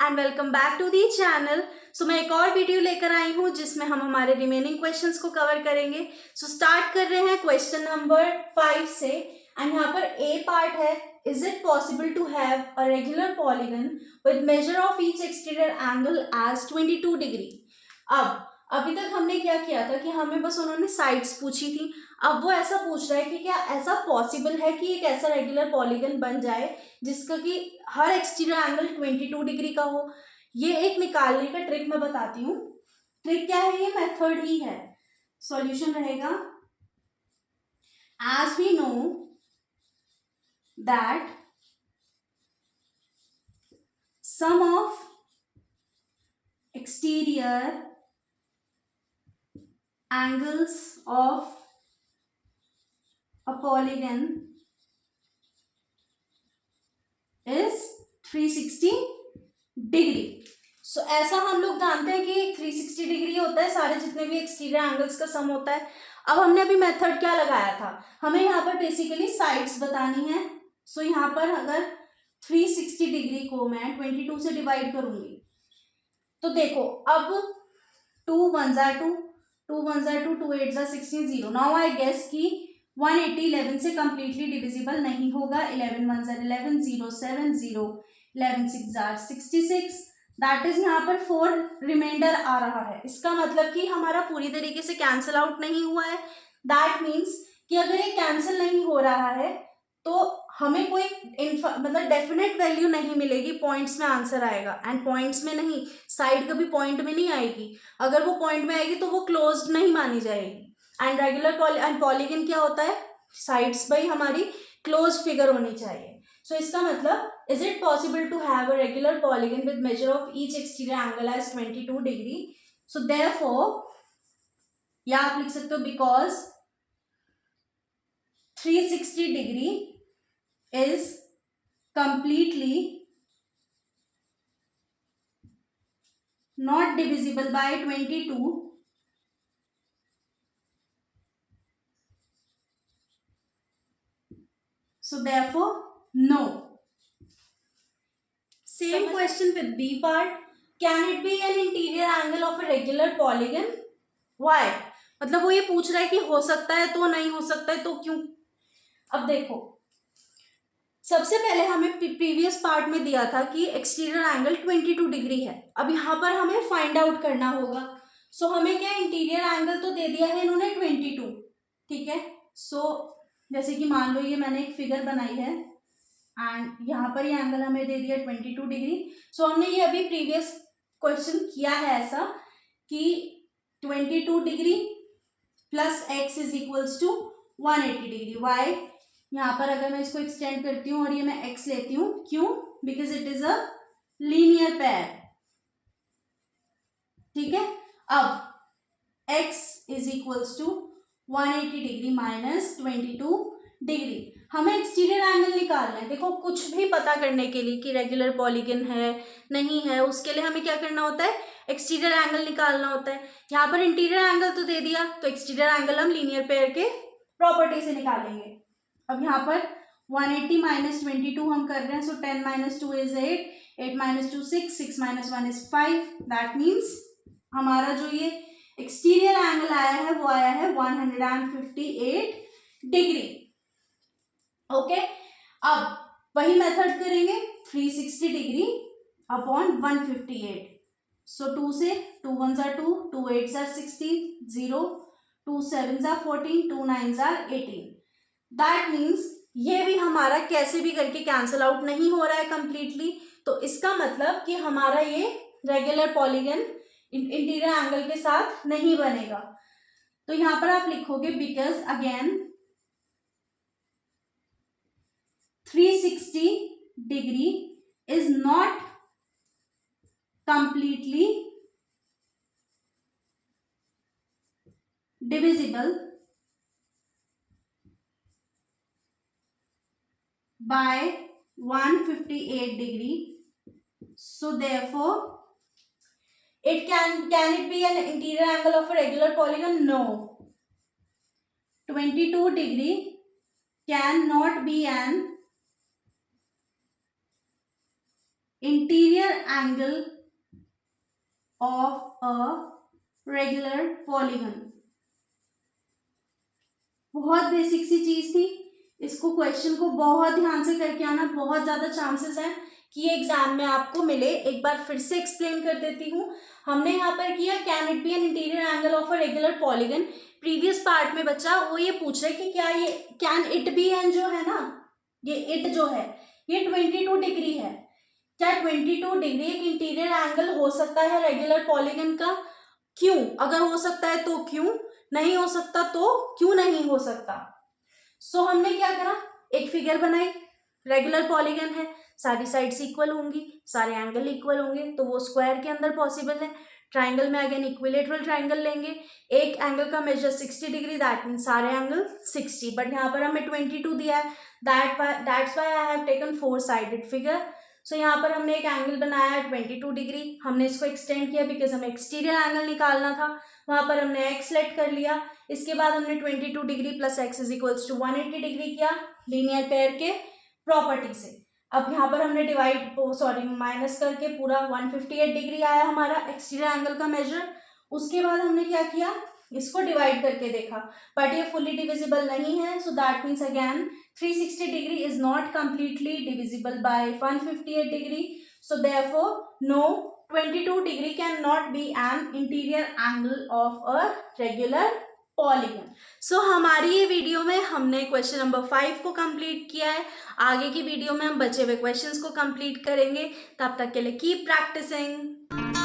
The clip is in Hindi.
And welcome back to the channel. So मैं एक और वीडियो लेकर आई हूँ जिसमें हम हमारे रिमेनिंग क्वेश्चंस को कवर करेंगे। सो स्टार्ट कर रहे हैं क्वेश्चन नंबर 5 से। एंड यहाँ पर ए पार्ट है, is it possible to have a regular polygon with measure of each exterior angle as 22 degree. अब अभी तक हमने क्या किया था कि हमें बस उन्होंने साइड्स पूछी थी। अब वो ऐसा पूछ रहा है कि क्या ऐसा पॉसिबल है कि एक ऐसा रेगुलर पॉलीगन बन जाए जिसका कि हर एक्सटीरियर एंगल 22 डिग्री का हो। ये एक निकालने का ट्रिक मैं बताती हूँ। ट्रिक क्या है, ये मेथड ही है। सॉल्यूशन रहेगा as we know that sum of exterior angles of a polygon is 360 degree. So ऐसा हम लोग जानते हैं कि 360 डिग्री होता है, सारे जितने भी एक्सटीरियर एंगल्स का सम होता है। अब हमने अभी मेथड क्या लगाया था, हमें यहाँ पर बेसिकली साइड्स बतानी है। सो यहाँ पर अगर 360 डिग्री को मैं 22 से डिवाइड करूंगी तो देखो, अब 2 1 2 2 1 2 2 8 16 0। नाउ आई गेस कि 180 11 से कंप्लीटली डिविजिबल नहीं होगा। 11 1 11 0 7 0 11 6 66। दैट इज यहाँ पर 4 रिमाइंडर आ रहा है। इसका मतलब कि हमारा पूरी तरीके से कैंसिल आउट नहीं हुआ है। दैट मीन्स कि अगर ये कैंसिल नहीं हो रहा है तो हमें कोई मतलब डेफिनेट वैल्यू नहीं मिलेगी, पॉइंट्स में आंसर आएगा। एंड पॉइंट्स में नहीं, साइड कभी पॉइंट में नहीं आएगी। अगर वो पॉइंट में आएगी तो वो क्लोज्ड नहीं मानी जाएगी। एंड रेगुलर एंड पॉलीगन क्या होता है, साइड्स बाई हमारी क्लोज फिगर होनी चाहिए। सो इसका मतलब is it possible to have a regular polygon with measure of each exterior angle as 22 degree. So therefore या आप लिख सकते हो because 360 degree is completely not divisible by 22, so therefore no. Same question with B part. Can it be an interior angle of a regular polygon? Why? मतलब वो ये पूछ रहा है कि हो सकता है तो, नहीं हो सकता है तो क्यों। अब देखो, सबसे पहले हमें प्रीवियस पार्ट में दिया था कि एक्सटीरियर एंगल 22 डिग्री है। अब यहाँ पर हमें फाइंड आउट करना होगा। सो हमें क्या, इंटीरियर एंगल तो दे दिया है इन्होंने 22, ठीक है। सो जैसे कि मान लो ये मैंने एक फिगर बनाई है एंड यहाँ पर ये एंगल हमें दे दिया 22 डिग्री। सो हमने ये अभी प्रीवियस क्वेश्चन किया है ऐसा कि 22 degree plus x is equals to 180 degree. Why, यहाँ पर अगर मैं इसको एक्सटेंड करती हूँ और ये मैं x लेती हूँ, क्यों, because it is a linear pair, ठीक है। अब x is equals to 180 degree minus 22 degree. हमें एक्सटीरियर एंगल निकालना है। देखो, कुछ भी पता करने के लिए कि रेगुलर पॉलीगन है नहीं है, उसके लिए हमें क्या करना होता है, एक्सटीरियर एंगल निकालना होता है। यहाँ पर इंटीरियर एंगल तो दे दिया, तो एक्सटीरियर एंगल हम लीनियर पेयर के प्रॉपर्टी से निकालेंगे। अब यहाँ पर 180 माइनस 22 हम कर रहे हैं। सो 10 minus 2 is 8, 8 minus 2 6, 6 minus 1 is 5। That means हमारा जो ये एक्सटीरियर एंगल आया है वो आया है 158 डिग्री। ओके, अब वही मेथड करेंगे, 360 डिग्री अपॉन 158। सो 2 से 2 1 2, 2 8 16, 0, 2 7 14, 2 9 18। दैट मीन्स ये भी हमारा कैसे भी करके कैंसिल आउट नहीं हो रहा है कंप्लीटली। तो इसका मतलब कि हमारा ये रेगुलर पॉलीगन इंटीरियर एंगल के साथ नहीं बनेगा। तो यहां पर आप लिखोगे because again 360 degree is not completely divisible by 158 degree. So therefore it can it be an interior angle of a regular polygon? No. 22 degree cannot be an interior angle of a regular polygon. बहुत बेसिक सी चीज थी, इसको क्वेश्चन को बहुत ध्यान से करके आना, बहुत ज्यादा चांसेस हैं कि ये एग्जाम में आपको मिले। एक बार फिर से एक्सप्लेन कर देती हूँ। हमने यहाँ पर किया can it be an interior angle of a regular polygon. Previous part में बच्चा वो ये पूछ रहे कि क्या ये कैन इट बी एन जो है ना, ये इट जो है ये 22 डिग्री है। क्या 22 डिग्री एक इंटीरियर एंगल हो सकता है रेगुलर पॉलीगन का? क्यों? अगर हो सकता है तो क्यों, नहीं हो सकता तो क्यों नहीं हो सकता? सो हमने क्या करा, एक फिगर बनाई, रेगुलर पॉलीगन है, सारी साइड्स इक्वल होंगी, सारे एंगल इक्वल होंगे, तो वो स्क्वायर के अंदर पॉसिबल है। ट्राइंगल में अगेन इक्विलेटरल ट्राइंगल लेंगे, एक एंगल का मेजर 60 डिग्री, दैट मीन सारे एंगल 60, बट यहाँ पर हमें 22 दिया है, that's why I have taken 4 sided figure. So यहाँ पर हमने एक एंगल बनाया है 22 डिग्री, हमने इसको एक्सटेंड किया बिकॉज हमें एक्सटीरियर एंगल निकालना था, वहां पर हमने एक्स सेलेक्ट कर लिया। इसके बाद हमने 22 degree plus x is equals to 180 degree किया लीनियर पेयर के प्रॉपर्टी से। अब यहाँ पर हमने माइनस करके पूरा 158 डिग्री आया हमारा एक्सटीरियर एंगल का मेजर। उसके बाद हमने क्या किया, इसको डिवाइड करके देखा, बट ये फुली डिविजिबल नहीं है, so that means again 360 degree is not completely divisible by 158 degree, so therefore no 22 degree cannot be an interior angle of a regular polygon. So हमारी ये वीडियो में हमने क्वेश्चन नंबर 5 को कंप्लीट किया है। आगे की वीडियो में हम बचे हुए क्वेश्चंस को कंप्लीट करेंगे। तब तक के लिए कीप प्रैक्टिसिंग।